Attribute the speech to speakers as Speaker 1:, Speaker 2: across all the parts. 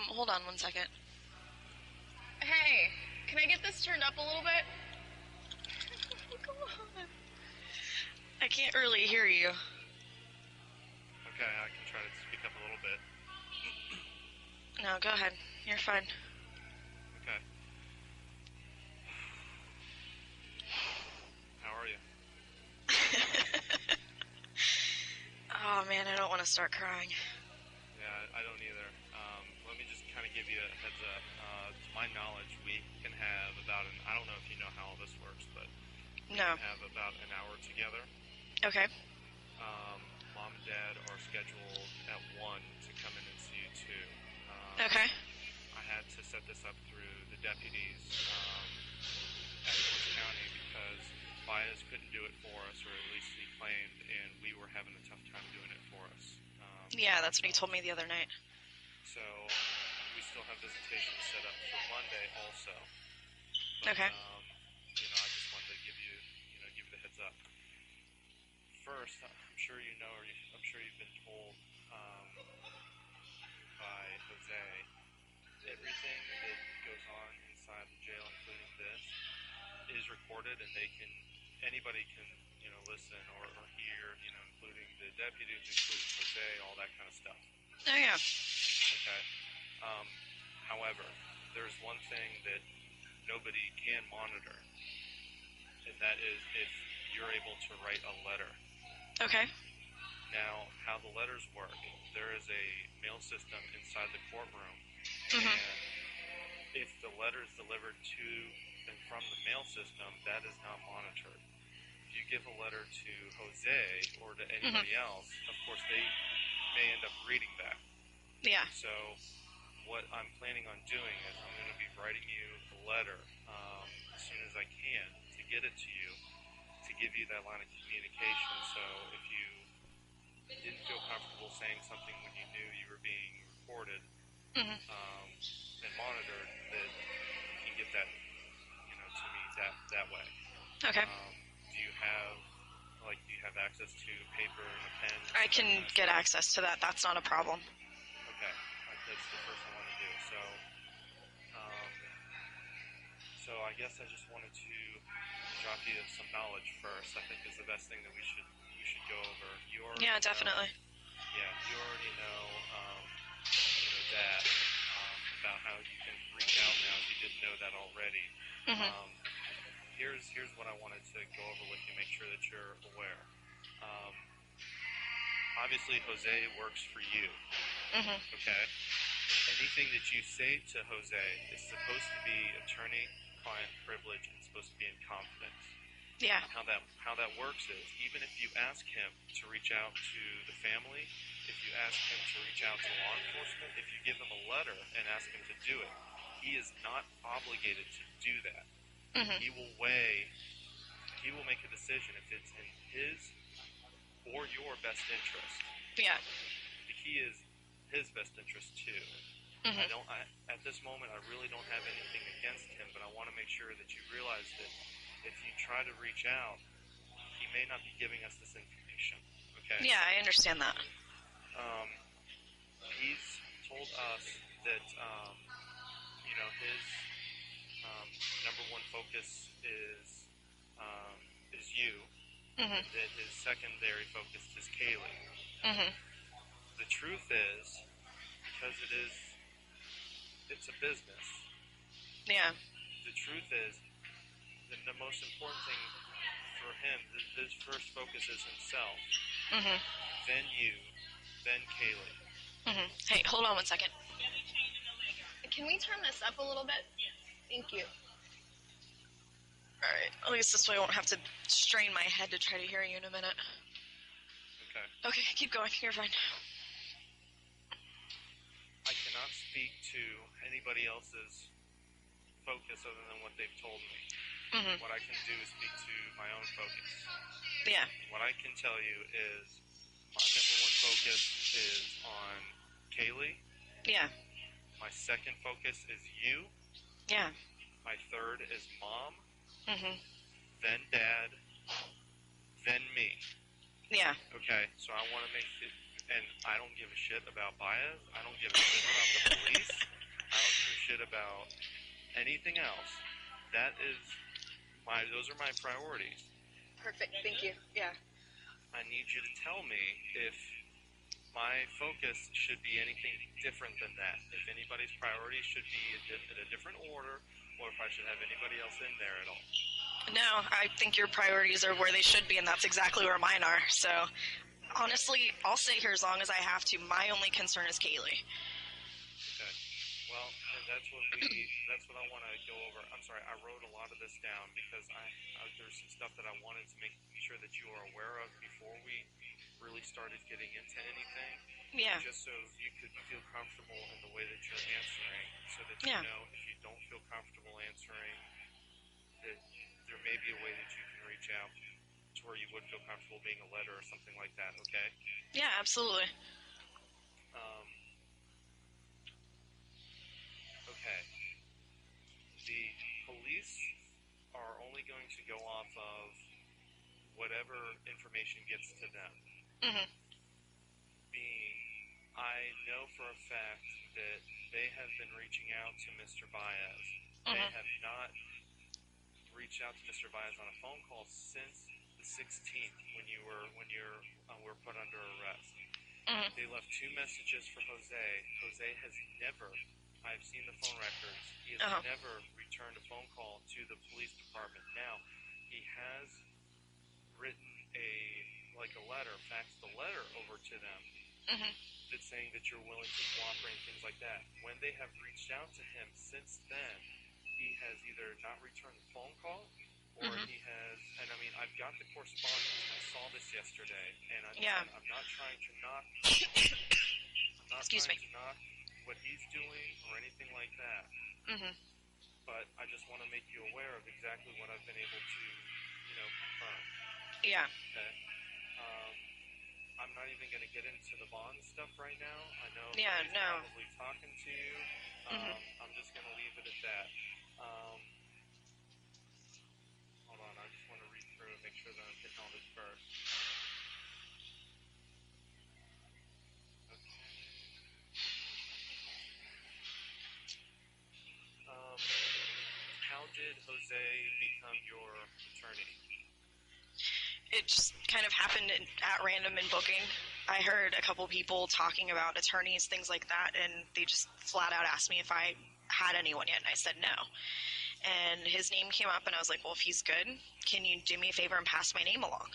Speaker 1: Hold on one second.
Speaker 2: Hey, can I get this turned up a little bit?
Speaker 1: Come on. I can't really hear you.
Speaker 3: Okay, I can try to speak up a little bit.
Speaker 1: No, go ahead. You're fine.
Speaker 3: Okay. How are you?
Speaker 1: Oh man, I don't want to start crying.
Speaker 3: Yeah, I don't either. Let me just kind of give you a heads up. To my knowledge, we can have about I don't know if you know how all this works, but we
Speaker 1: No.
Speaker 3: can have about an hour together.
Speaker 1: Okay.
Speaker 3: Mom and Dad are scheduled at 1 to come in and see you too.
Speaker 1: Okay.
Speaker 3: I had to set this up through the deputies at Orange County because Baez couldn't do it for us, or at least he claimed, and we were having a tough time doing it for us.
Speaker 1: Yeah, that's what he told me the other night.
Speaker 3: So we still have visitations set up for Monday also. But,
Speaker 1: Okay.
Speaker 3: I just wanted to give you the heads up. First, I'm sure you know, I'm sure you've been told by Jose, everything that goes on inside the jail, including this, is recorded, and anybody can, listen or hear, including the deputies, including Jose, all that kind of stuff.
Speaker 1: Oh yeah.
Speaker 3: Okay. However, there's one thing that nobody can monitor, and that is if you're able to write a letter.
Speaker 1: Okay.
Speaker 3: Now, how the letters work, there is a mail system inside the courtroom,
Speaker 1: Mhm.
Speaker 3: and if the letter is delivered to and from the mail system, that is not monitored. If you give a letter to Jose or to anybody else, of course, they may end up reading that.
Speaker 1: Yeah.
Speaker 3: So what I'm planning on doing is I'm going to be writing you a letter as soon as I can to get it to you, to give you that line of communication. So if you didn't feel comfortable saying something when you knew you were being recorded and monitored, that you can get that, to me that way.
Speaker 1: Okay.
Speaker 3: Do you have access to paper and a pen?
Speaker 1: I can get access to that. That's not a problem.
Speaker 3: Okay, that's the first I want to do. So I guess I just wanted to drop you some knowledge first. I think is the best thing that we should go over.
Speaker 1: Yeah, definitely.
Speaker 3: You already know, that about how you can reach out now if you didn't know that already. Here's what I wanted to go over with you, make sure that you're aware. Obviously, Jose works for you. Okay? Anything that you say to Jose is supposed to be attorney-client privilege and supposed to be in confidence.
Speaker 1: Yeah.
Speaker 3: How that works is, even if you ask him to reach out to the family, if you ask him to reach out to law enforcement, if you give him a letter and ask him to do it, he is not obligated to do that. He will make a decision if it's in his or your best interest.
Speaker 1: Yeah.
Speaker 3: The key is his best interest too. At this moment, I really don't have anything against him, but I want to make sure that you realize that if you try to reach out, he may not be giving us this information. Okay?
Speaker 1: Yeah, I understand that.
Speaker 3: He's told us that, his number one focus is you, and that his secondary focus is Kaylee. The truth is, because it's a business.
Speaker 1: Yeah.
Speaker 3: The truth is, the most important thing for him, his first focus is himself. Then you, then Kaylee.
Speaker 1: Hey, hold on one second.
Speaker 2: Can we turn this up a little bit? Thank you.
Speaker 1: Alright, at least this way I won't have to strain my head to try to hear you in a minute.
Speaker 3: Okay.
Speaker 1: Okay, keep going. You're fine.
Speaker 3: I cannot speak to anybody else's focus other than what they've told me. What I can do is speak to my own focus.
Speaker 1: Yeah.
Speaker 3: What I can tell you is my number one focus is on Kaylee.
Speaker 1: Yeah.
Speaker 3: My second focus is you.
Speaker 1: Yeah.
Speaker 3: My third is Mom. Then Dad. Then me.
Speaker 1: Yeah.
Speaker 3: Okay, so I want to make it And I don't give a shit about Baez. I don't give a shit about the police. I don't give a shit about anything else. Those are my priorities.
Speaker 1: Perfect. Thank you. Yeah.
Speaker 3: I need you to tell me if my focus should be anything different than that. If anybody's priorities should be in a different order, or if I should have anybody else in there at all.
Speaker 1: No, I think your priorities are where they should be, and that's exactly where mine are. So, honestly, I'll stay here as long as I have to. My only concern is Kaylee.
Speaker 3: Okay. Well, and that's what I want to go over. I'm sorry, I wrote a lot of this down because there's some stuff that I wanted to make sure that you are aware of before we really started getting into anything.
Speaker 1: Yeah.
Speaker 3: Just so you could feel comfortable in the way that you're answering, so that you know if you don't feel comfortable answering, that there may be a way that you can reach out to where you would feel comfortable being a letter or something like that, okay?
Speaker 1: Yeah, absolutely.
Speaker 3: Okay. The police are only going to go off of whatever information gets to them.
Speaker 1: Mm-hmm.
Speaker 3: I know for a fact that they have been reaching out to Mr. Baez.
Speaker 1: Mm-hmm.
Speaker 3: They have not reached out to Mr. Baez on a phone call since the 16th when you were put under arrest.
Speaker 1: Mm-hmm.
Speaker 3: They left 2 messages for Jose. Jose has never, I've seen the phone records, he has never returned a phone call to the police department. Now, he has written a letter, faxed a letter over to them.
Speaker 1: Mm-hmm.
Speaker 3: That's saying that you're willing to cooperate and things like that. When they have reached out to him since then, he has either not returned the phone call, or he has, and I mean, I've got the correspondence. I saw this yesterday, and I'm not trying to knock,
Speaker 1: Excuse me.
Speaker 3: to knock what he's doing or anything like that.
Speaker 1: Mm-hmm.
Speaker 3: But I just want to make you aware of exactly what I've been able to, confirm.
Speaker 1: Yeah.
Speaker 3: Okay. I'm not even going to get into the bond stuff right now. I know he's probably talking to you. I'm just going to leave it at that. Hold on, I just want to read through and make sure that I'm hitting all this first. Okay. How did Jose become your attorney?
Speaker 1: It just kind of happened at random in booking. I heard a couple people talking about attorneys, things like that, and they just flat out asked me if I had anyone yet, and I said no. And his name came up, and I was like, well, if he's good, can you do me a favor and pass my name along?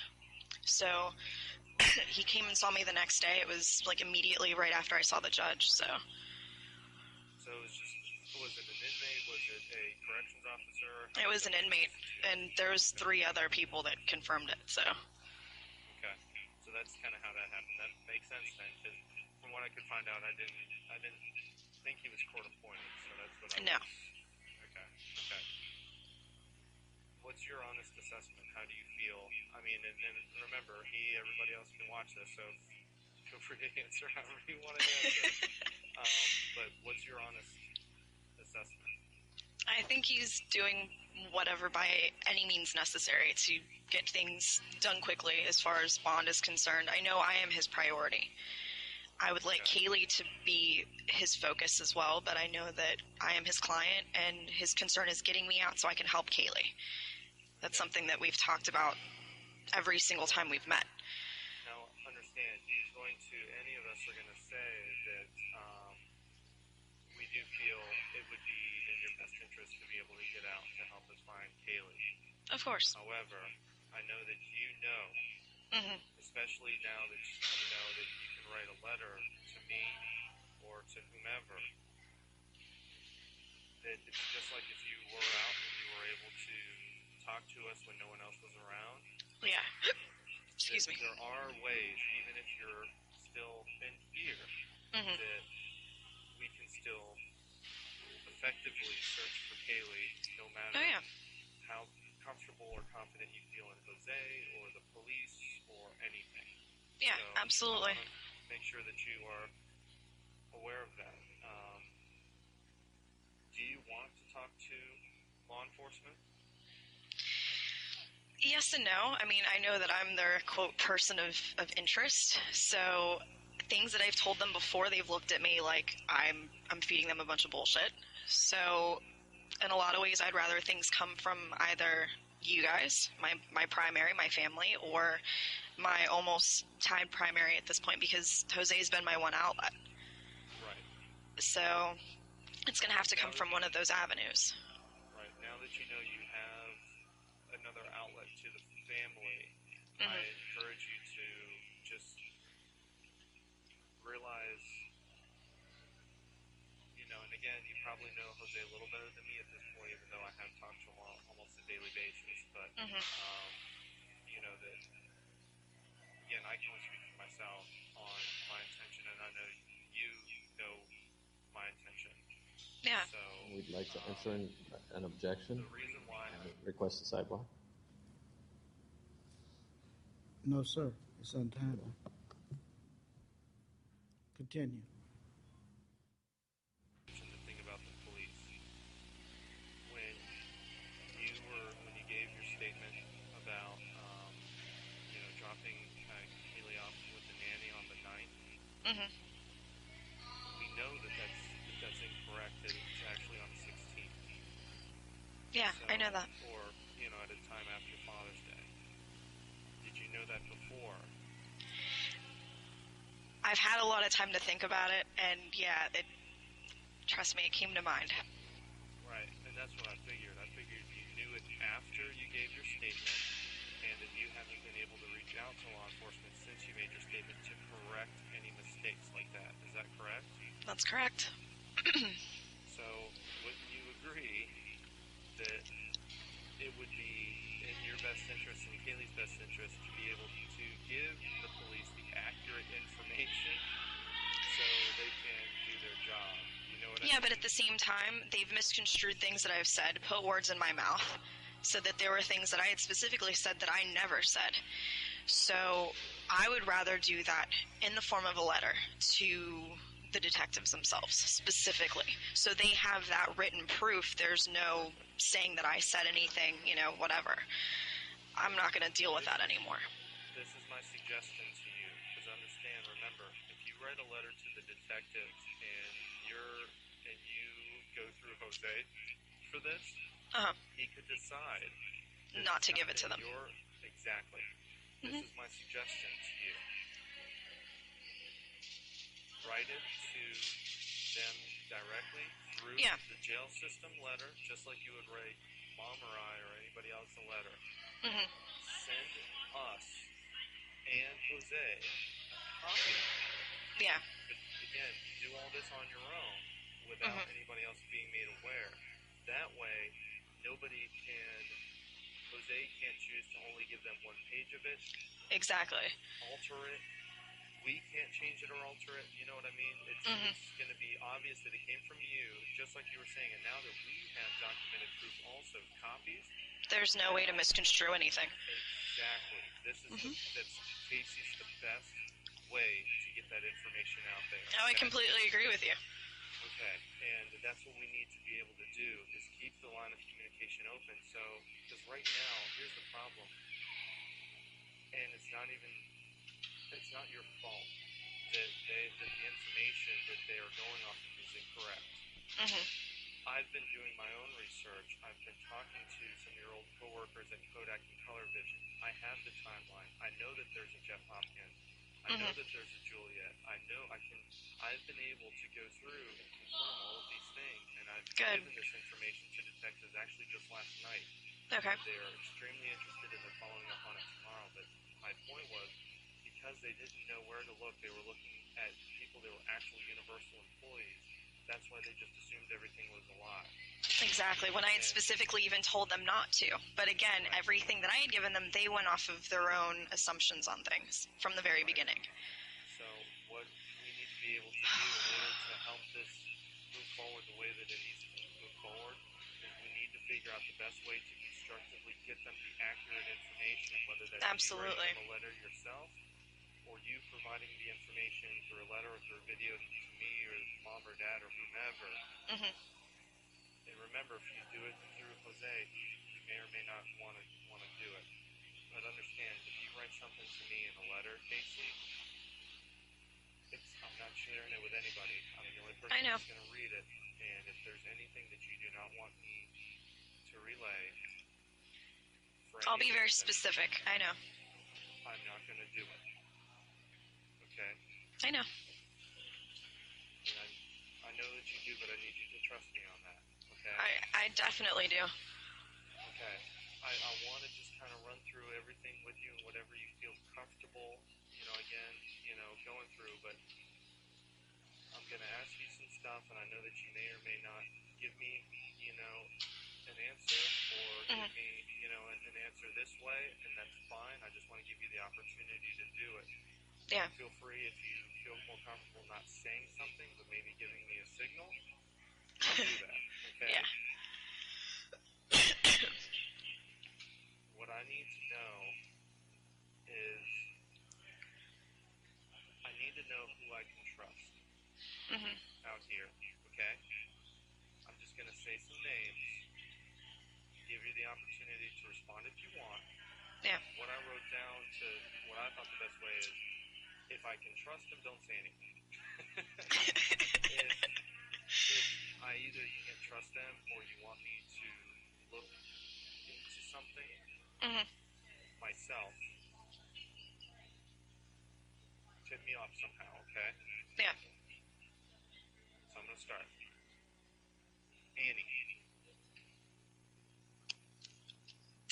Speaker 1: So he came and saw me the next day. It was immediately right after I saw the judge. So
Speaker 3: it was just, was it an inmate? Was it a corrections officer?
Speaker 1: It was an inmate, and there was 3 other people that confirmed it. So
Speaker 3: okay, so that's kind of how that happened. That makes sense then, because from what I could find out, I didn't think he was court appointed. So that's what I was. Okay. What's your honest assessment? How do you feel? I mean, and remember, everybody else can watch this, so feel free to answer however you want to answer. But what's your honest assessment?
Speaker 1: I think he's doing whatever by any means necessary to get things done quickly as far as bond is concerned. I know I am his priority. I would like Kaylee to be his focus as well, but I know that I am his client, and his concern is getting me out so I can help Kaylee. That's something that we've talked about every single time we've met.
Speaker 3: Now, understand, any of us are going to say that we do feel it would be in your best interest to be able to get out to help us find Kaylee.
Speaker 1: Of course.
Speaker 3: However, I know that especially now that you know that you can write a letter to me or to whomever, that it's just like if you were out and you were able to talk to us when no one else was around.
Speaker 1: Yeah. Excuse me.
Speaker 3: There are ways, even if you're still in here, that we can still effectively search for Kaylee, no matter how comfortable or confident you feel in Jose or the police or anything.
Speaker 1: Yeah,
Speaker 3: so
Speaker 1: absolutely.
Speaker 3: I want to make sure that you are aware of that. Do you want to talk to law enforcement?
Speaker 1: Yes and no. I mean, I know that I'm their, quote, person of interest, so things that I've told them before, they've looked at me like I'm feeding them a bunch of bullshit. So in a lot of ways, I'd rather things come from either you guys, my primary, my family, or my almost tied primary at this point, because Jose's been my one outlet.
Speaker 3: Right.
Speaker 1: So it's going to have to come from one of those avenues.
Speaker 3: Right. Now that you know you have another outlet to the family,
Speaker 1: Mm-hmm.
Speaker 3: I encourage you to just realize, and again, you probably know Jose a little better than me at this point, even though I have talked to him on almost a daily basis. But, that, again, I can only speak for myself on my intention, and I know you know my intention.
Speaker 1: Yeah.
Speaker 3: So
Speaker 4: we'd like to answer an objection.
Speaker 3: The reason why
Speaker 4: Request a sidebar.
Speaker 5: No, sir. It's untimely. Continue.
Speaker 3: the thing about the police, when you gave your statement about dropping Keely off with the nanny on the 9th, we know that's incorrect. That it's actually on the 16th.
Speaker 1: Yeah,
Speaker 3: So,
Speaker 1: I know that.
Speaker 3: Or at a time after Father's Day. Did you know that before?
Speaker 1: I've had a lot of time to think about it, and yeah, trust me, it came to mind.
Speaker 3: Right, and that's what I figured. I figured you knew it after you gave your statement, and that you haven't been able to reach out to law enforcement since you made your statement to correct any mistakes like that. Is that correct?
Speaker 1: That's correct.
Speaker 3: So, wouldn't you agree that it would be in your best interest and Kaylee's best interest to be able to give the police the accurate information so they can do their job? You know what I mean?
Speaker 1: Yeah, but at the same time, they've misconstrued things that I've said, put words in my mouth, so that there were things that I had specifically said that I never said. So I would rather do that in the form of a letter to the detectives themselves, specifically. So they have that written proof. There's no saying that I said anything, whatever. I'm not going to deal with that anymore.
Speaker 3: This is my suggestion to you, because remember, if you write a letter to the detectives and you go through Jose for this, he could decide
Speaker 1: not to give it to them.
Speaker 3: Exactly. This is my suggestion to you. Write it to them directly through the jail system letter, just like you would write Mom or I or anybody else a letter. Send us and Jose a copy.
Speaker 1: Yeah.
Speaker 3: But again, do all this on your own without anybody else being made aware. That way, Jose can't choose to only give them one page of it.
Speaker 1: Exactly.
Speaker 3: Alter it. We can't change it or alter it. You know what I mean? It's going to be obvious that it came from you, just like you were saying. And now that we have documented proof also, copies.
Speaker 1: There's no way to misconstrue anything.
Speaker 3: Exactly. This is Casey's the best way to get that information out there.
Speaker 1: Oh, I completely agree with you.
Speaker 3: Okay, and that's what we need to be able to do, is keep the line of communication open. So, because right now, here's the problem, and it's not your fault that the information that they are going off of is incorrect. I've been doing my own research. I've been talking to some of your old coworkers at Kodak and Color Vision. I have the timeline. I know that there's a Jeff Hopkins. I know that there's a Juliet. I've been able to go through and confirm all of these things, and I've given this information to detectives actually just last night.
Speaker 1: Okay.
Speaker 3: They're extremely interested and they're following up on it tomorrow. But my point was, because they didn't know where to look, they were looking at people that were actual Universal employees. That's why they just assumed everything was a lie.
Speaker 1: Exactly, when I had specifically even told them not to. But again, everything that I had given them, they went off of their own assumptions on things from the very beginning.
Speaker 3: So what we need to be able to do in order to help this move forward the way that it needs to move forward is we need to figure out the best way to constructively get them the accurate information, whether that's you writing them a letter yourself or you providing the information through a letter or through a video to me or mom or dad or whomever. And remember, if you do it through Jose, he may or may not want to do it. But understand, if you write something to me in a letter, Casey, I'm not sharing it with anybody. I'm the only person
Speaker 1: I know.
Speaker 3: that's going to read it. And if there's anything that you do not want me to relay, for
Speaker 1: I'll
Speaker 3: any
Speaker 1: be very
Speaker 3: reason,
Speaker 1: specific. I know.
Speaker 3: I'm not going to do it. Okay?
Speaker 1: I know.
Speaker 3: And I know that you do, but I need you to trust me on that. Okay?
Speaker 1: I definitely do.
Speaker 3: Okay. I want to just kind of run through everything with you and whatever you feel comfortable, again, going through, but I'm going to ask you some stuff, and I know that you may or may not give me, an answer, or give me, an answer this way, and that's fine. I just want to give you the opportunity to do it.
Speaker 1: Yeah.
Speaker 3: Feel free if you feel more comfortable not saying something, but maybe giving me a signal. Do that, okay?
Speaker 1: Yeah.
Speaker 3: What I need to know is I need to know who I can trust out here, okay? I'm just going to say some names, give you the opportunity to respond if you want.
Speaker 1: Yeah.
Speaker 3: What I wrote down to what I thought the best way is, if I can trust them, don't say anything. if I either can't trust them or you want me to look into something myself, tip me off somehow, okay?
Speaker 1: Yeah.
Speaker 3: So I'm going to start. Annie.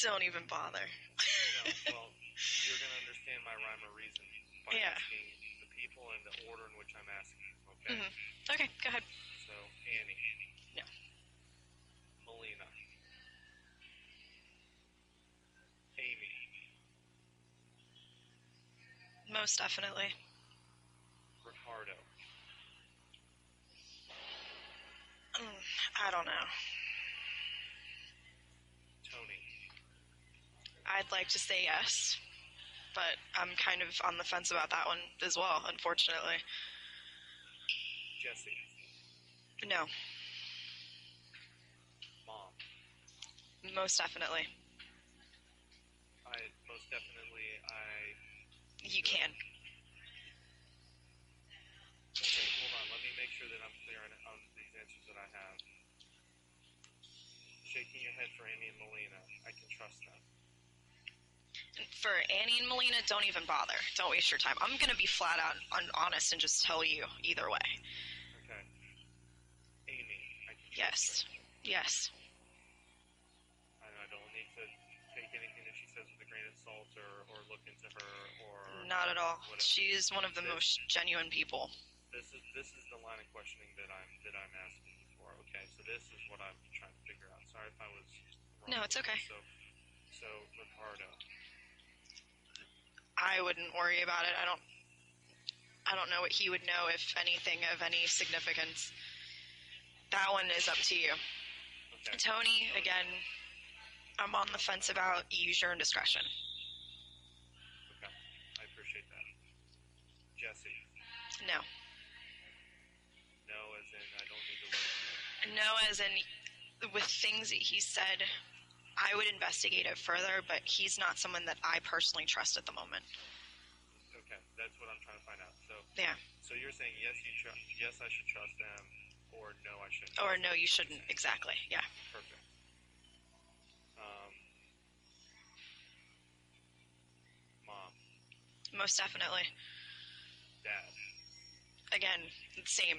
Speaker 1: Don't even bother.
Speaker 3: No, well, you're going to understand my rhyme or reason by
Speaker 1: Yeah.
Speaker 3: asking the people in the order in which I'm asking, okay?
Speaker 1: Okay, go ahead.
Speaker 3: So, Annie.
Speaker 1: No.
Speaker 3: Melina. Amy.
Speaker 1: Most definitely.
Speaker 3: Ricardo.
Speaker 1: I don't know.
Speaker 3: Tony.
Speaker 1: I'd like to say yes, but I'm kind of on the fence about that one as well, unfortunately.
Speaker 3: Jesse.
Speaker 1: No.
Speaker 3: Mom.
Speaker 1: Most definitely.
Speaker 3: Most definitely,
Speaker 1: You can.
Speaker 3: Okay, hold on. Let me make sure that I'm clear on these answers that I have. Shaking your head for Amy and Melina. I can trust them.
Speaker 1: For Annie and Melina, don't even bother. Don't waste your time. I'm going to be flat out honest and just tell you either way.
Speaker 3: Okay. Amy. I can
Speaker 1: Yes.
Speaker 3: trust her.
Speaker 1: Yes.
Speaker 3: I don't need to take anything that she says with a grain of salt or look into her or
Speaker 1: Not at all.
Speaker 3: whatever.
Speaker 1: She's one of the most genuine people.
Speaker 3: This is the line of questioning that I'm asking you for. Okay, so this is what I'm trying to figure out. Sorry if I was wrong.
Speaker 1: No, it's okay.
Speaker 3: So Ricardo.
Speaker 1: I wouldn't worry about it. I don't know what he would know, if anything of any significance. That one is up to you.
Speaker 3: Okay.
Speaker 1: Tony, again, I'm on the fence about. Use your own discretion.
Speaker 3: Okay, I appreciate that. Jesse.
Speaker 1: No.
Speaker 3: No, as in I don't need to look.
Speaker 1: No, as in, with things that he said, I would investigate it further, but he's not someone that I personally trust at the moment.
Speaker 3: Okay, that's what I'm trying to find out. So
Speaker 1: Yeah.
Speaker 3: So you're saying yes, yes, I should trust them, or no, I shouldn't.
Speaker 1: Or no, you shouldn't. Exactly. Yeah.
Speaker 3: Perfect. Mom.
Speaker 1: Most definitely.
Speaker 3: Dad.
Speaker 1: Again, same.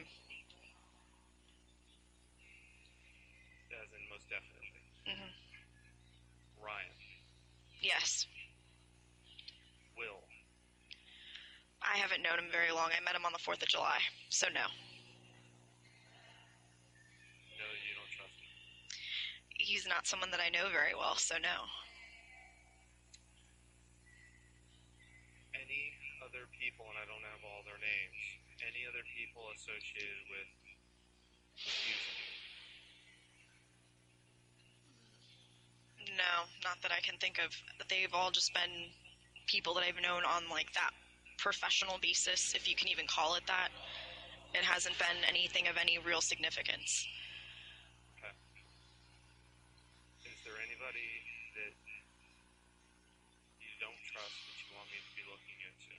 Speaker 3: As in most definitely.
Speaker 1: hmm
Speaker 3: Ryan.
Speaker 1: Yes.
Speaker 3: Will.
Speaker 1: I haven't known him very long. I met him on the 4th of July, so no.
Speaker 3: No, you don't trust him.
Speaker 1: He's not someone that I know very well, so no.
Speaker 3: Any other people, and I don't have all their names, any other people associated with Fusion?
Speaker 1: No, not that I can think of. They've all just been people that I've known on, like, that professional basis, if you can even call it that. It hasn't been anything of any real significance.
Speaker 3: Okay. Is there anybody that you don't trust that you want me to be looking into?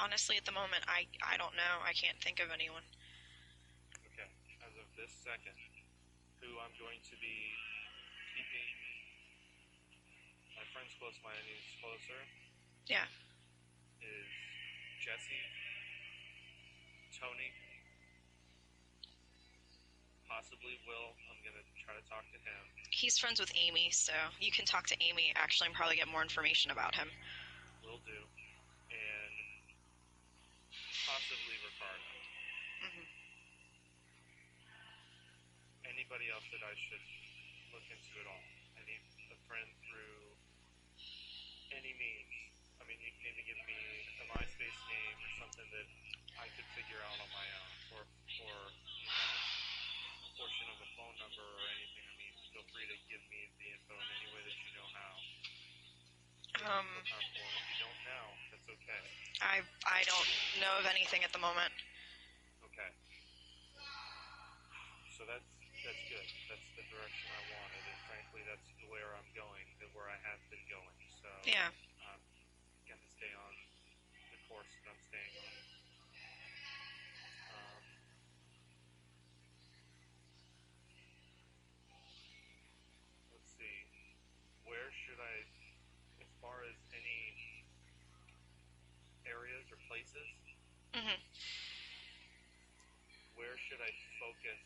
Speaker 1: Honestly, at the moment, I don't know. I can't think of anyone.
Speaker 3: Okay. As of this second, who I'm going to be keeping my friends close, my enemies closer,
Speaker 1: Yeah.
Speaker 3: is Jesse, Tony, possibly Will. I'm going to try to talk to him.
Speaker 1: He's friends with Amy, so you can talk to Amy actually and probably get more information about him.
Speaker 3: Will do. And possibly Ricardo.
Speaker 1: Hmm.
Speaker 3: Anybody else that I should look into at all? I need a friend through any means. I mean, you can even give me a MySpace name or something that I could figure out on my own, or a portion of a phone number or anything. I mean, feel free to give me the info in any way that you know how. Feel comfortable. And if you don't know, that's okay.
Speaker 1: I don't know of anything at the moment.
Speaker 3: Okay. So that's good. That's the direction I wanted, and frankly, that's where I'm going, where I have been going. So
Speaker 1: Yeah.
Speaker 3: I'm going to stay on the course that I'm staying on. Let's see. Where should I, as far as any areas or places,
Speaker 1: Hmm.
Speaker 3: where should I focus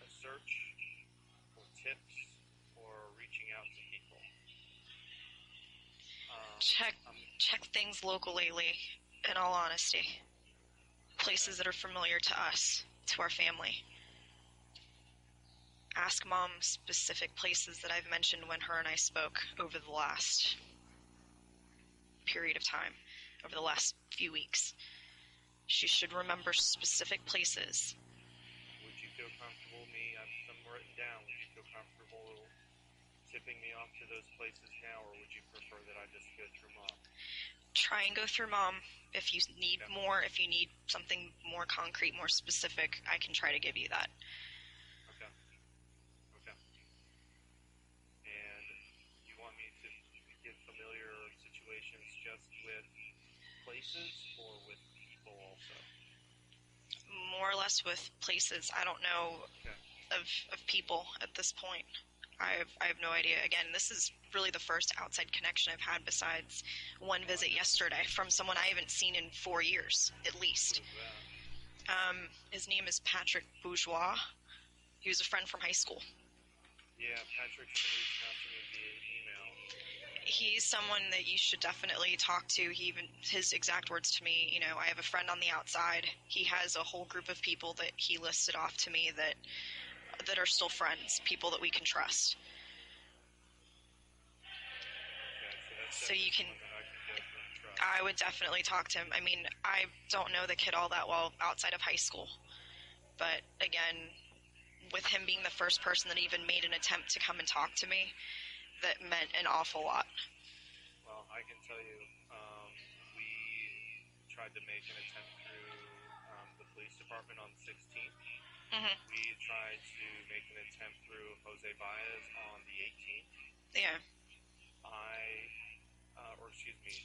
Speaker 3: a search or tips or reaching out to people?
Speaker 1: Check things locally, Lee, in all honesty. Places that are familiar to us, to our family. Ask Mom specific places that I've mentioned when her and I spoke over the last period of time, over the last few weeks. She should remember specific places.
Speaker 3: Would you feel comfortable I'm written down, would you feel comfortable tipping me off to those places now, or would you prefer that I just go through Mom?
Speaker 1: Try and go through Mom. If you need more, if you need something more concrete, more specific, I can try to give you that.
Speaker 3: Okay. And you want me to give familiar situations just with places or with people also?
Speaker 1: More or less with places. I don't know of people at this point. I have no idea. Again, this is really the first outside connection I've had besides one visit yesterday from someone I haven't seen in 4 years, at least. His name is Patrick Bourgeois. He was a friend from high school.
Speaker 3: Yeah, Patrick's been reaching out to me via email.
Speaker 1: He's someone that you should definitely talk to. His exact words to me, I have a friend on the outside. He has a whole group of people that he listed off to me that are still friends, people that we can trust.
Speaker 3: Okay,
Speaker 1: so you can.
Speaker 3: trust.
Speaker 1: I would definitely talk to him. I mean, I don't know the kid all that well outside of high school, but again, with him being the first person that even made an attempt to come and talk to me, that meant an awful lot.
Speaker 3: Well, I can tell you, we tried to make an attempt through the police department on the 16th.
Speaker 1: Mm-hmm.
Speaker 3: We tried to make an attempt through Jose Baez on the 18th.
Speaker 1: Yeah.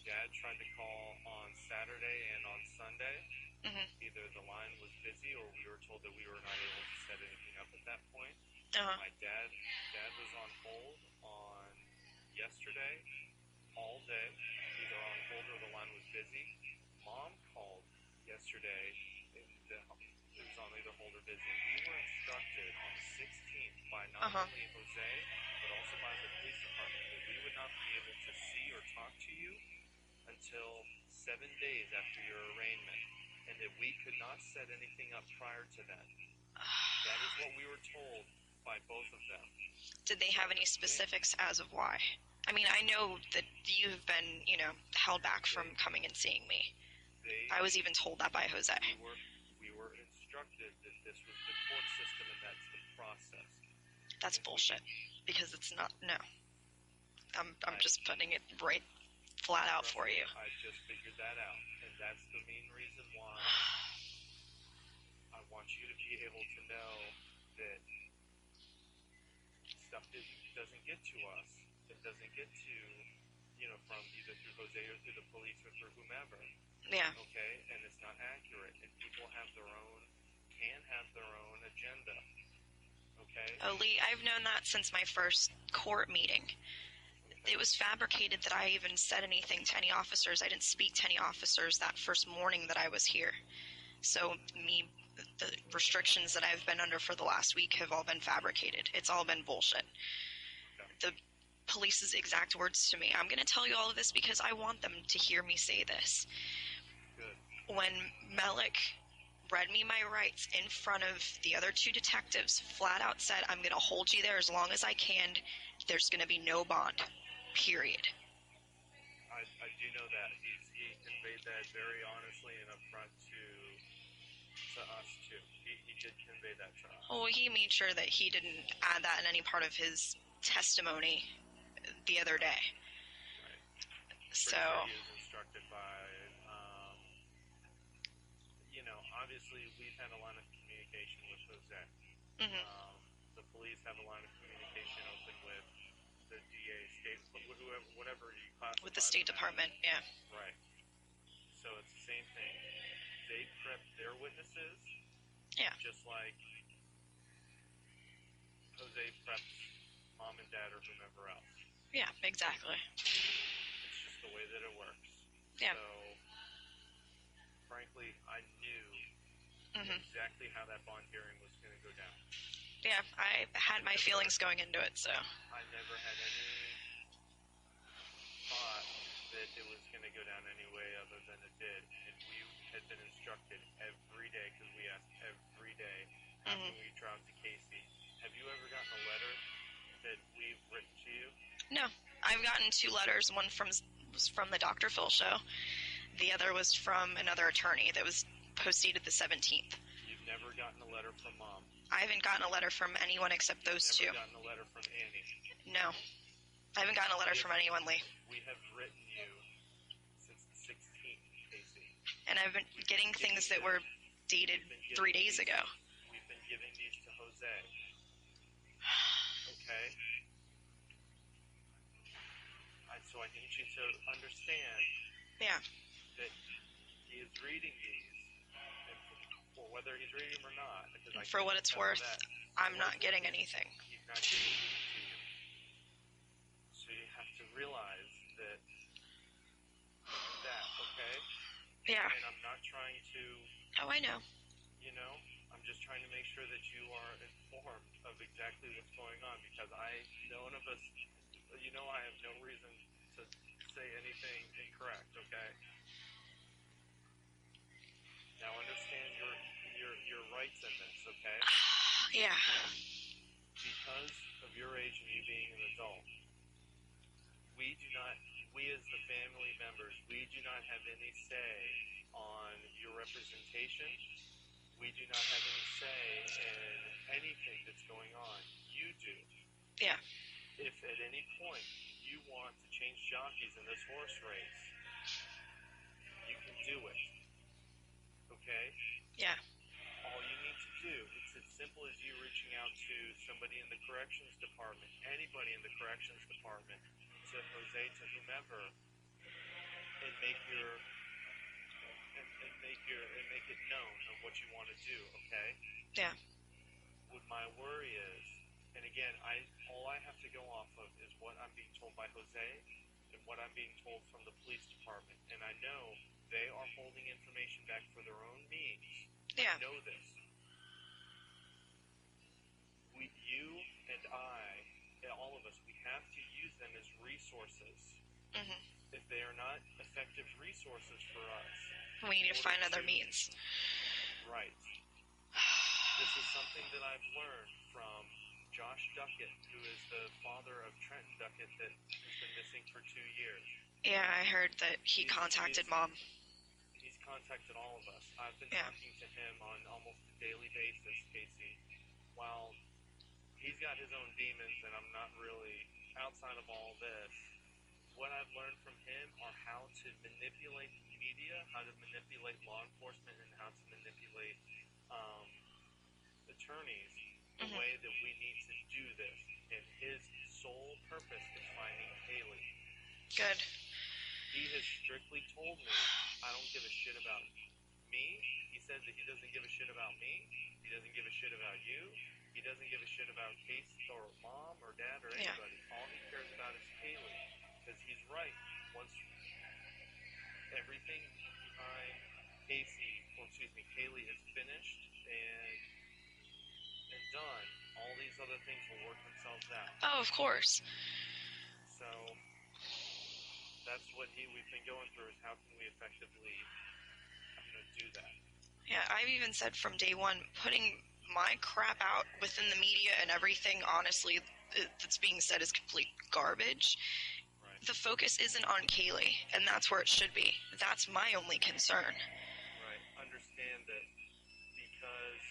Speaker 3: Dad tried to call on Saturday and on Sunday.
Speaker 1: Mm-hmm.
Speaker 3: Either the line was busy or we were told that we were not able to set anything up at that point.
Speaker 1: Uh-huh.
Speaker 3: My dad was on hold on yesterday all day, either on hold or the line was busy. Mom called yesterday, it was on either hold or busy. We were instructed on the 16th by not only Jose, but also by the police department that we would not be able to see or talk to you until 7 days after your arraignment, and that we could not set anything up prior to that. That is what we were told by both of them.
Speaker 1: Did they have any specifics as of why? I mean, I know that you've been, held back from coming and seeing me. I was even told that by Jose.
Speaker 3: We were instructed that this was the court system and that's the process.
Speaker 1: That's bullshit, because it's not. No. I'm just putting it right flat out for you.
Speaker 3: I just figured that out, and that's the main reason why I want you to be able to know that stuff doesn't get to us. It doesn't get to from either through Jose or through the police or through whomever.
Speaker 1: Yeah.
Speaker 3: Okay, and it's not accurate, and people can have their own agenda. Okay.
Speaker 1: Oh, Lee, I've known that since my first court meeting. It was fabricated that I even said anything to any officers. I didn't speak to any officers that first morning that I was here. So the restrictions that I've been under for the last week have all been fabricated. It's all been bullshit. The police's exact words to me. I'm going to tell you all of this because I want them to hear me say this.
Speaker 3: Good.
Speaker 1: When Malik read me my rights in front of the other two detectives, flat out said, I'm going to hold you there as long as I can. There's going to be no bond. Period.
Speaker 3: I do know that. He conveyed that very honestly and upfront to us, too. He did convey that to us.
Speaker 1: Oh, he made sure that he didn't add that in any part of his testimony the other day.
Speaker 3: Right.
Speaker 1: So,
Speaker 3: sure he was instructed by, obviously we've had a line of communication with Jose.
Speaker 1: mhm.
Speaker 3: The police have a line of communication open with the DA, whatever you classify.
Speaker 1: With the State Department, yeah.
Speaker 3: Right. So it's the same thing. They prep their witnesses.
Speaker 1: Yeah.
Speaker 3: Just like Jose preps mom and dad or whomever else.
Speaker 1: Yeah, exactly.
Speaker 3: It's just the way that it works.
Speaker 1: Yeah.
Speaker 3: So, frankly, I knew
Speaker 1: Mhm.
Speaker 3: exactly how that bond hearing was going to go down.
Speaker 1: Yeah, I had my feelings going into it, so.
Speaker 3: I never had any thought that it was going to go down any way other than it did. And we had been instructed every day, because we asked every day after
Speaker 1: Mhm.
Speaker 3: we traveled to Casey, have you ever gotten a letter that we've written to you?
Speaker 1: No, I've gotten 2 letters. One was from the Dr. Phil show. The other was from another attorney that was postdated the 17th.
Speaker 3: You've never gotten a letter from Mom?
Speaker 1: I haven't gotten a letter from anyone except those 2.
Speaker 3: You've never gotten a letter from Annie?
Speaker 1: No. I haven't gotten a letter from anyone, Lee.
Speaker 3: We have written you since the 16th, Casey.
Speaker 1: And I've been getting things that were dated 3 days ago.
Speaker 3: We've been giving these to Jose. Okay? So I need you to understand
Speaker 1: Yeah.
Speaker 3: that he is reading these, or whether he's reading them or not. Because
Speaker 1: And for what it's worth, I'm not getting anything.
Speaker 3: He's not giving it to you. So you have to realize that, okay?
Speaker 1: Yeah.
Speaker 3: And I'm not trying to,
Speaker 1: Oh, I know.
Speaker 3: I'm just trying to make sure that you are informed of exactly what's going on, because none of us, I have no reason to say anything incorrect, okay? Now understand your rights in this, okay?
Speaker 1: Yeah.
Speaker 3: Because of your age and you being an adult, we as the family members, we do not have any say on your representation. We do not have any say in anything that's going on. You do.
Speaker 1: Yeah.
Speaker 3: If at any point you want to change jockeys in this horse race, you can do it. Okay?
Speaker 1: Yeah.
Speaker 3: All you need to do, it's as simple as you reaching out to somebody in the corrections department, anybody in the corrections department, to Jose, to whomever, and make it known of what you want to do, okay?
Speaker 1: Yeah.
Speaker 3: What my worry is, and again, all I have to go off of is what I'm being told by Jose and what I'm being told from the police department. And I know they are holding information back for their own means.
Speaker 1: Yeah.
Speaker 3: I know this. You and I, and all of us, we have to use them as resources.
Speaker 1: Mhm.
Speaker 3: If they are not effective resources for us,
Speaker 1: We need to find other means.
Speaker 3: right. This is something that I've learned from Josh Duckett, who is the father of Trenton Duckett that has been missing for 2 years.
Speaker 1: Yeah, I heard that he contacted Mom.
Speaker 3: He's contacted all of us. I've been
Speaker 1: Yeah.
Speaker 3: talking to him on almost a daily basis, Casey. While he's got his own demons and I'm not really outside of all this, what I've learned from him are how to manipulate the media, how to manipulate law enforcement, and how to manipulate attorneys the
Speaker 1: Mhm.
Speaker 3: way that we need to do this. And his sole purpose is finding Haley.
Speaker 1: Good.
Speaker 3: He has strictly told me, I don't give a shit about me. He says that he doesn't give a shit about me. He doesn't give a shit about you. He doesn't give a shit about Casey or mom or dad or
Speaker 1: Yeah.
Speaker 3: anybody. All he cares about is Kaylee. Because he's right. Once everything behind Kaylee is finished and done, all these other things will work themselves out.
Speaker 1: Oh, of course.
Speaker 3: So that's what we've been going through, is how can we effectively, do that.
Speaker 1: Yeah, I've even said from day one, putting my crap out within the media and everything, honestly, that's being said is complete garbage.
Speaker 3: Right.
Speaker 1: The focus isn't on Kaylee, and that's where it should be. That's my only concern.
Speaker 3: Right. Understand that, because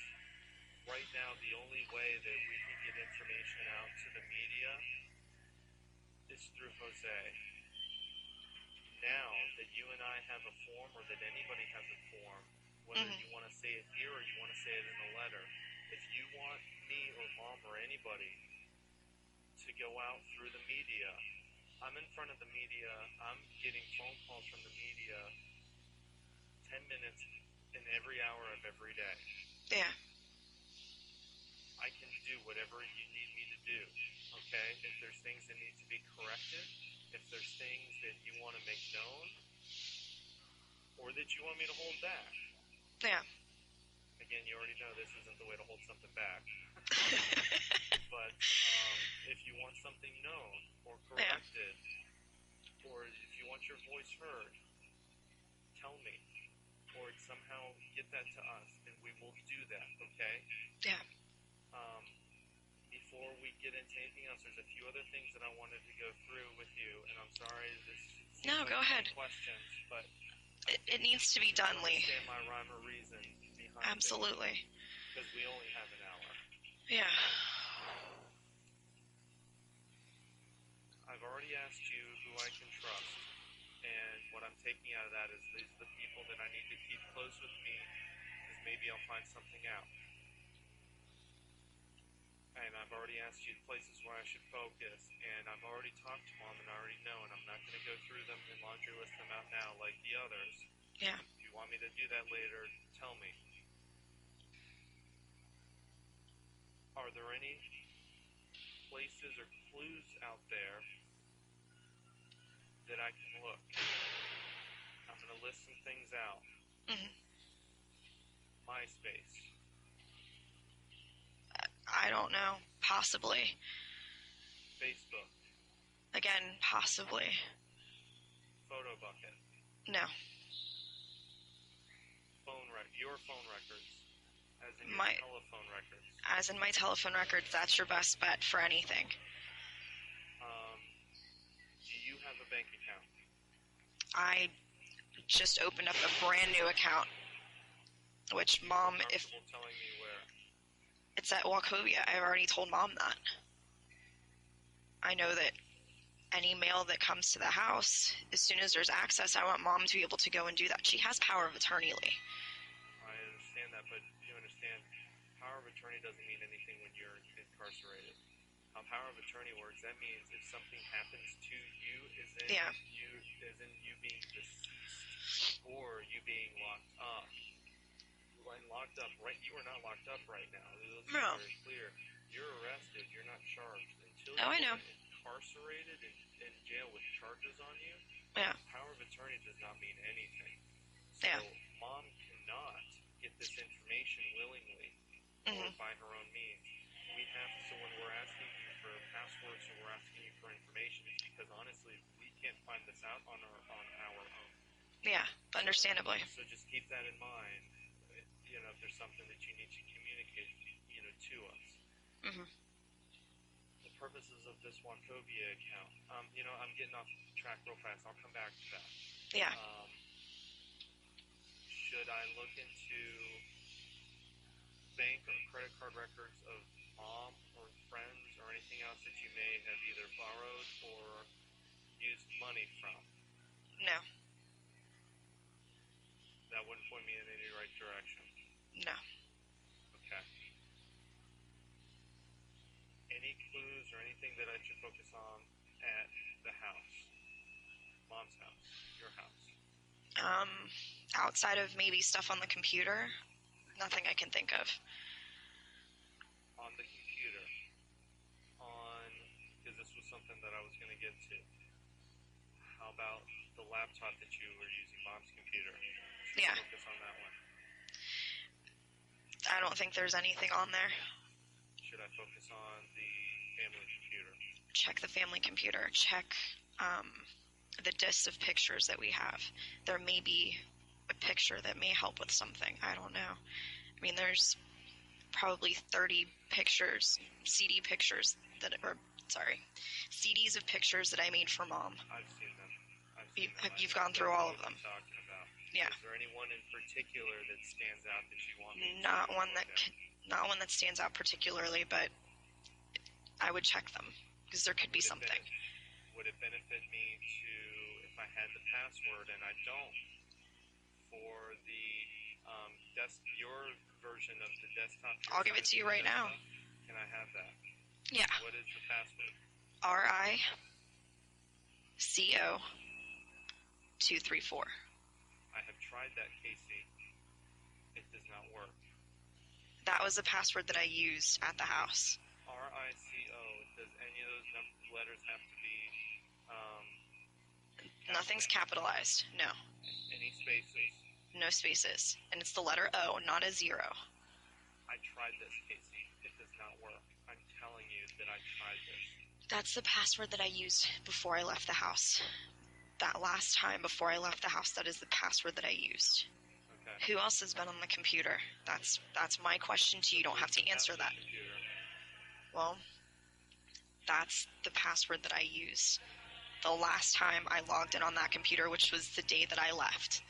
Speaker 3: right now the only way that we can get information out to the media is through Jose. Now that you and I have a form, or that anybody has a form, whether you want to say it here or you want to say it in a letter, if you want me or mom or anybody to go out through the media, I'm in front of the media, I'm getting phone calls from the media 10 minutes in every hour of every day.
Speaker 1: Yeah.
Speaker 3: I can do whatever you need me to do, okay? If there's things that need to be corrected, if there's things that you want to make known, or that you want me to hold back.
Speaker 1: Yeah.
Speaker 3: Again, you already know this isn't the way to hold something back. But if you want something known or corrected, or if you want your voice heard, tell me. Or somehow get that to us, and we will do that, okay?
Speaker 1: Yeah.
Speaker 3: Before we get into anything else, there's a few other things that I wanted to go through with you, and I'm sorry this seems
Speaker 1: No,
Speaker 3: like
Speaker 1: go ahead.
Speaker 3: questions, but
Speaker 1: It needs to be done, Lee.
Speaker 3: understand my rhyme or reason behind
Speaker 1: Absolutely.
Speaker 3: because we only have an hour.
Speaker 1: Yeah.
Speaker 3: I've already asked you who I can trust, and what I'm taking out of that is these are the people that I need to keep close with me, because maybe I'll find something out. And I've already asked you places where I should focus, and I've already talked to mom, and I already know, and I'm not going to go through them and laundry list them out now like the others.
Speaker 1: Yeah.
Speaker 3: If you want me to do that later, tell me. Are there any places or clues out there that I can look? I'm going to list some things out. MySpace.
Speaker 1: I don't know. Possibly.
Speaker 3: Facebook.
Speaker 1: Again, possibly.
Speaker 3: Photo bucket.
Speaker 1: No.
Speaker 3: Your phone records. As in your
Speaker 1: My-
Speaker 3: telephone records.
Speaker 1: As in my telephone records, that's your best bet for anything.
Speaker 3: Do you have a bank account?
Speaker 1: I just opened up a brand new account, which mom, if
Speaker 3: Comfortable telling me where?
Speaker 1: it's at Wachovia, I've already told mom that. I know that any mail that comes to the house, as soon as there's access, I want mom to be able to go and do that. She has power of attorney, Lee.
Speaker 3: I understand that, but you understand, power of attorney doesn't mean anything when you're incarcerated. How power of attorney works, that means if something happens to you, as in you being deceased, or you being locked up. You are not locked up right now. Let's be
Speaker 1: No.
Speaker 3: very clear. You're arrested. You're not charged. Until
Speaker 1: Oh, I know.
Speaker 3: you're incarcerated in jail with charges on you,
Speaker 1: Yeah.
Speaker 3: power of attorney does not mean anything. So
Speaker 1: Yeah.
Speaker 3: mom cannot get this information willingly or by her own means. We have to, so when we're asking you for passwords or we're asking you for information, it's because honestly we can't find this out on our own.
Speaker 1: Yeah, understandably.
Speaker 3: So just keep that in mind. If there's something that you need to communicate, to us. The purposes of this Wachovia account. I'm getting off track real fast. I'll come back to that.
Speaker 1: Yeah.
Speaker 3: Should I look into bank or credit card records of mom or friends or anything else that you may have either borrowed or used money from?
Speaker 1: No.
Speaker 3: That wouldn't point me in any right direction.
Speaker 1: No.
Speaker 3: Okay. Any clues or anything that I should focus on at the house? your house?
Speaker 1: Outside of maybe stuff on the computer, nothing I can think of.
Speaker 3: On the computer, because this was something that I was going to get to. How about the laptop that you were using, Mom's computer? Should
Speaker 1: Yeah.
Speaker 3: Focus on that one.
Speaker 1: I don't think there's anything on there.
Speaker 3: Should I focus on the family computer?
Speaker 1: Check the family computer. Check the disc of pictures that we have. There may be a picture that may help with something. I don't know. I mean, there's probably 30 pictures, CDs of pictures that I made for Mom.
Speaker 3: I've seen them.
Speaker 1: You've gone through all of them.
Speaker 3: What I'm talking about.
Speaker 1: Yeah.
Speaker 3: Is there anyone in particular that stands out that you want me
Speaker 1: Not
Speaker 3: to
Speaker 1: one
Speaker 3: look at?
Speaker 1: not one that stands out particularly, but I would check them because there could be something.
Speaker 3: Would it benefit me to, if I had the password and I don't, for the your version of the desktop?
Speaker 1: I'll give it to you right now.
Speaker 3: Can I have that?
Speaker 1: Yeah.
Speaker 3: What is the password?
Speaker 1: RICO 234.
Speaker 3: I have tried that, Casey. It does not work.
Speaker 1: That was the password that I used at the house.
Speaker 3: RICO. Does any of those letters have to be?
Speaker 1: Nothing's capitalized. No.
Speaker 3: Any spaces?
Speaker 1: No spaces. And it's the letter O, not a zero.
Speaker 3: I tried this, Casey. It does not work. I'm telling you that I tried this.
Speaker 1: That's the password that I used before I left the house. That last time before I left the house, that is the password that I used.
Speaker 3: Okay.
Speaker 1: Who else has been on the computer? That's my question to you. You don't have to answer that.
Speaker 3: Computer.
Speaker 1: Well, that's the password that I used the last time I logged in on that computer, which was the day that I left.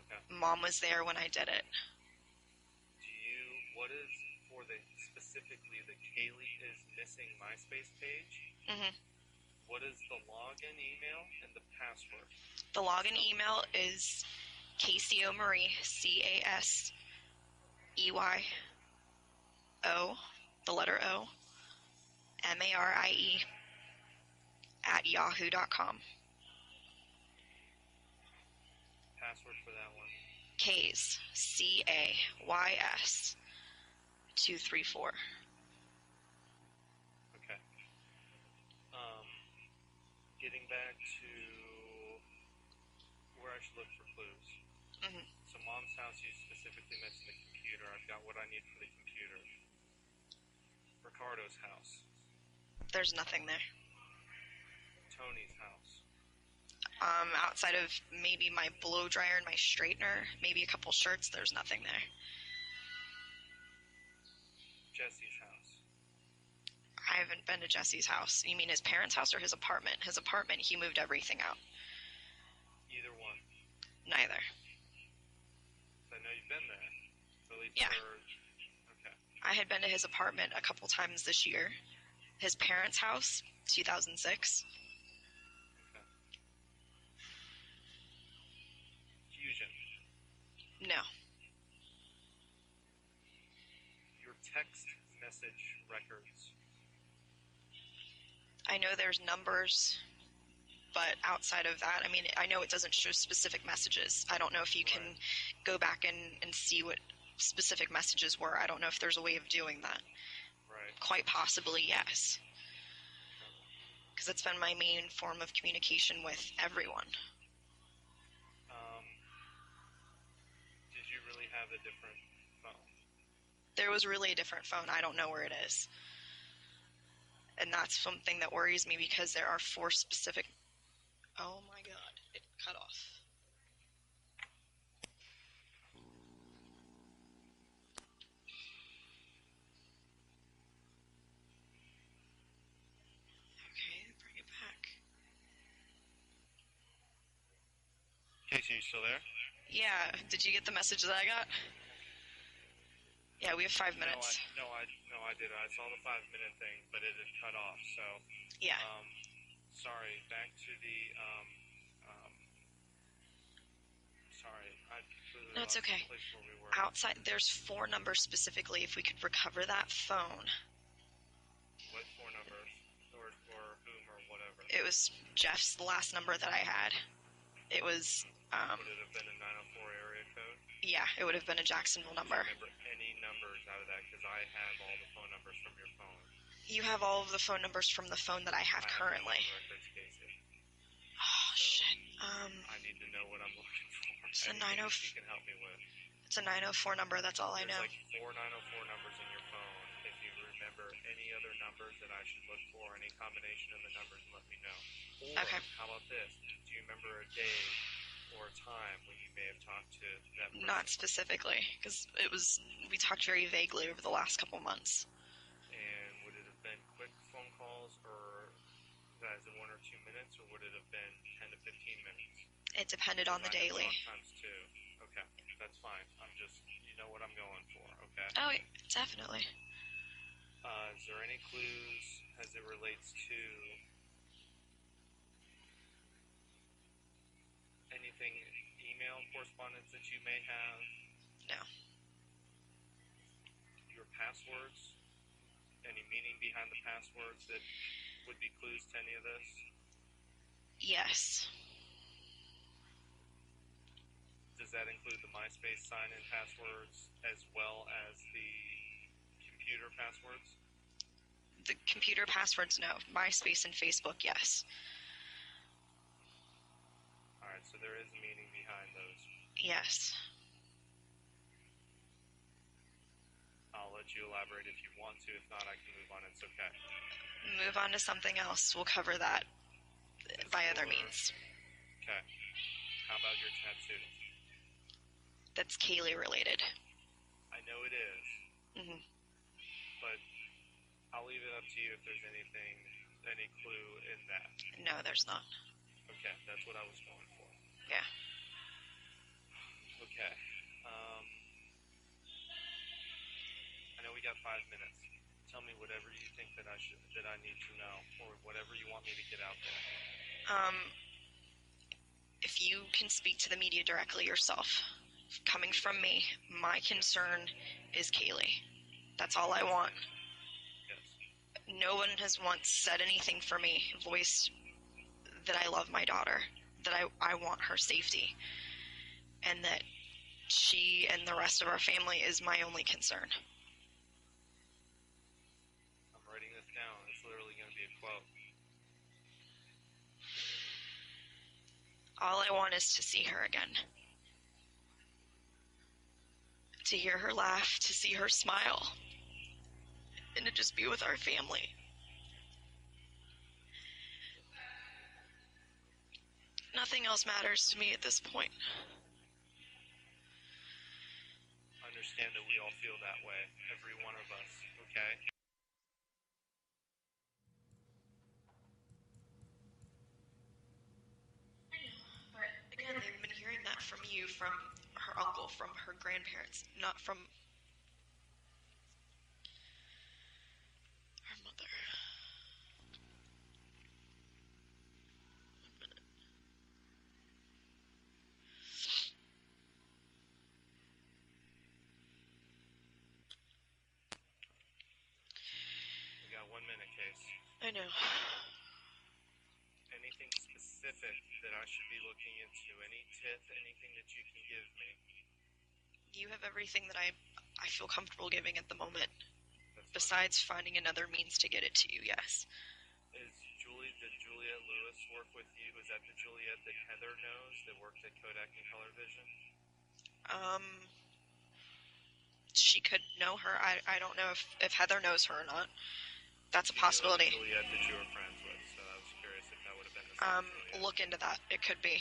Speaker 3: Okay.
Speaker 1: Mom was there when I did it.
Speaker 3: What is for specifically the Kaylee is missing MySpace page?
Speaker 1: Mm-hmm.
Speaker 3: What is the login email and the password?
Speaker 1: The login email is Casey Marie, CASEYO, the letter O, MARIE, @yahoo.com.
Speaker 3: Password for that one?
Speaker 1: Kays, CAYS 234.
Speaker 3: Okay. Getting back to where I should look for clues.
Speaker 1: Mm-hmm.
Speaker 3: So Mom's house, you specifically mentioned the computer. I've got what I need for the computer. Ricardo's house.
Speaker 1: There's nothing there.
Speaker 3: Tony's house.
Speaker 1: Outside of maybe my blow dryer and my straightener, maybe a couple shirts, there's nothing there.
Speaker 3: Jesse's house.
Speaker 1: I haven't been to Jesse's house. You mean his parents' house or his apartment? His apartment, he moved everything out.
Speaker 3: Either one.
Speaker 1: Neither.
Speaker 3: I know you've been there. At least
Speaker 1: Yeah.
Speaker 3: Okay.
Speaker 1: I had been to his apartment a couple times this year. His parents' house, 2006.
Speaker 3: Okay. Fusion.
Speaker 1: No.
Speaker 3: Your text message records.
Speaker 1: I know there's numbers, but outside of that, I mean, I know it doesn't show specific messages. I don't know if you can go back and see what specific messages were. I don't know if there's a way of doing that.
Speaker 3: Right.
Speaker 1: Quite possibly, yes. Because it's been my main form of communication with everyone.
Speaker 3: Did you really have a different phone?
Speaker 1: There was really a different phone. I don't know where it is. And that's something that worries me because there are 4 specific... Oh my god, it cut off. Okay, bring it back.
Speaker 3: Casey, you still there?
Speaker 1: Yeah, did you get the message that I got? Yeah, we have 5 minutes.
Speaker 3: No, I did. I saw the 5-minute thing, but it had cut off. So,
Speaker 1: Yeah.
Speaker 3: Sorry. Back to the. Sorry, I completely
Speaker 1: No, it's
Speaker 3: lost
Speaker 1: okay.
Speaker 3: the place where we were.
Speaker 1: Outside, there's 4 numbers specifically. If we could recover that phone.
Speaker 3: What 4 numbers, or whom, or whatever.
Speaker 1: It was Jeff's, the last number that I had. It was,
Speaker 3: Would it have been a 904 area code?
Speaker 1: yeah, it would have been a Jacksonville
Speaker 3: Do
Speaker 1: number.
Speaker 3: you remember any numbers out of that? Because I have all the phone numbers from your phone.
Speaker 1: You have all of the phone numbers from the phone that I have currently.
Speaker 3: I have the phone records, Casey.
Speaker 1: Oh, shit.
Speaker 3: I need to know what I'm looking for.
Speaker 1: It's a
Speaker 3: Anything
Speaker 1: 90
Speaker 3: that you can help me with.
Speaker 1: It's a 904 number, that's all I know.
Speaker 3: There's like 4 904 numbers in your phone. If you remember any other numbers that I should look for, any combination of the numbers, let me know. Or,
Speaker 1: Okay.
Speaker 3: how about this? Do you remember a day or a time when you may have talked to that person?
Speaker 1: Not specifically, because we talked very vaguely over the last couple months.
Speaker 3: And would it have been quick phone calls, or guys in 1 or 2 minutes, or would it have been 10 to 15 minutes?
Speaker 1: It depended on the
Speaker 3: I have
Speaker 1: daily.
Speaker 3: talk times too. Okay, that's fine. I'm just, you know what I'm going for, okay?
Speaker 1: Oh, definitely.
Speaker 3: Is there any clues as it relates to anything, email correspondence that you may have?
Speaker 1: No.
Speaker 3: Your passwords? Any meaning behind the passwords that would be clues to any of this?
Speaker 1: Yes.
Speaker 3: Does that include the MySpace sign-in passwords as well as the computer passwords?
Speaker 1: The computer passwords, no. MySpace and Facebook, yes.
Speaker 3: Alright, so there is meaning behind those.
Speaker 1: Yes.
Speaker 3: I'll let you elaborate if you want to. If not, I can move on. It's okay.
Speaker 1: Move on to something else. We'll cover that by other means.
Speaker 3: Okay. How about your tattoo?
Speaker 1: That's Kaylee related.
Speaker 3: I know it is,
Speaker 1: Hmm.
Speaker 3: but I'll leave it up to you if there's anything, any clue in that.
Speaker 1: No, there's not.
Speaker 3: Okay, that's what I was going for.
Speaker 1: Yeah.
Speaker 3: Okay. I know we got 5 minutes. Tell me whatever you think that I need to know, or whatever you want me to get out there.
Speaker 1: If you can speak to the media directly yourself, coming from me, my concern is Kaylee. That's all I want.
Speaker 3: Yes.
Speaker 1: No one has once said anything for me, voiced that I love my daughter, that I want her safety, and that she and the rest of our family is my only concern.
Speaker 3: I'm writing this down. It's literally going to be a quote.
Speaker 1: All I want is to see her again. To hear her laugh, to see her smile, and to just be with our family. Nothing else matters to me at this point.
Speaker 3: Understand that we all feel that way. Every one of us, okay?
Speaker 1: But again, they've been hearing that from you, from her uncle, from her grandparents, not from her mother. 1 minute.
Speaker 3: We got 1 minute, Case.
Speaker 1: I know.
Speaker 3: Anything specific that I should be looking into? Any tip, anything that you can give me?
Speaker 1: You have everything that I feel comfortable giving at the moment,
Speaker 3: That's
Speaker 1: besides finding another means to get it to you, yes.
Speaker 3: Did Juliet Lewis work with you? Was that the Juliet that Heather knows that worked at Kodak and Color Vision?
Speaker 1: She could know her. I don't know if Heather knows her or not. That's a
Speaker 3: You knew
Speaker 1: possibility.
Speaker 3: Juliet that you were friends with, so I was curious if that would have been the same Juliet.
Speaker 1: Look into that. It could be.